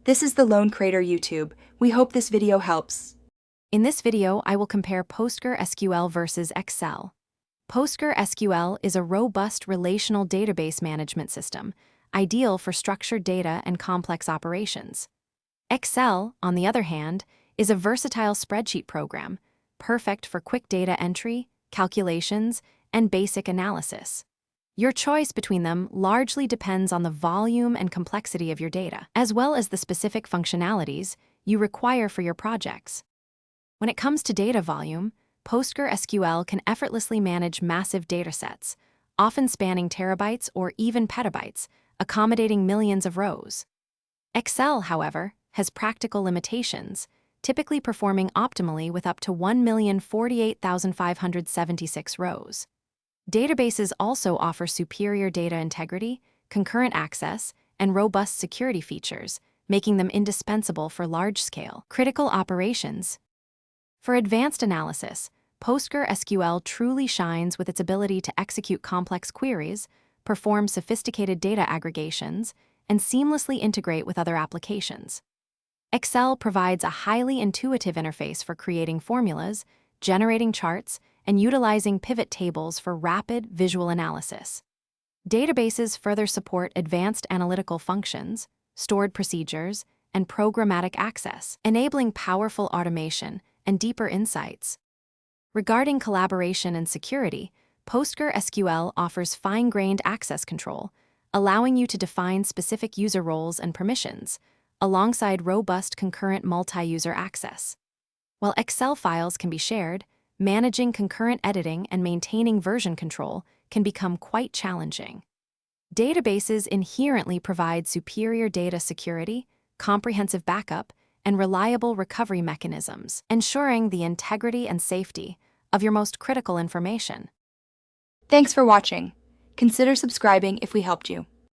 This is the Lone Crater YouTube. We hope this video helps. In this video, I will compare PostgreSQL versus Excel. PostgreSQL is a robust relational database management system, ideal for structured data and complex operations. Excel, on the other hand, is a versatile spreadsheet program, perfect for quick data entry, calculations, and basic analysis. Your choice between them largely depends on the volume and complexity of your data, as well as the specific functionalities you require for your projects. When it comes to data volume, PostgreSQL can effortlessly manage massive datasets, often spanning terabytes or even petabytes, accommodating millions of rows. Excel, however, has practical limitations, typically performing optimally with up to 1,048,576 rows. Databases also offer superior data integrity, concurrent access, and robust security features, making them indispensable for large-scale, critical operations. For advanced analysis, PostgreSQL truly shines with its ability to execute complex queries, perform sophisticated data aggregations, and seamlessly integrate with other applications. Excel provides a highly intuitive interface for creating formulas, generating charts, and utilizing pivot tables for rapid visual analysis. Databases further support advanced analytical functions, stored procedures, and programmatic access, enabling powerful automation and deeper insights. Regarding collaboration and security, PostgreSQL offers fine-grained access control, allowing you to define specific user roles and permissions, alongside robust concurrent multi-user access. While Excel files can be shared, managing concurrent editing and maintaining version control can become quite challenging. Databases inherently provide superior data security, comprehensive backup, and reliable recovery mechanisms, ensuring the integrity and safety of your most critical information. Thanks for watching. Consider subscribing if we helped you.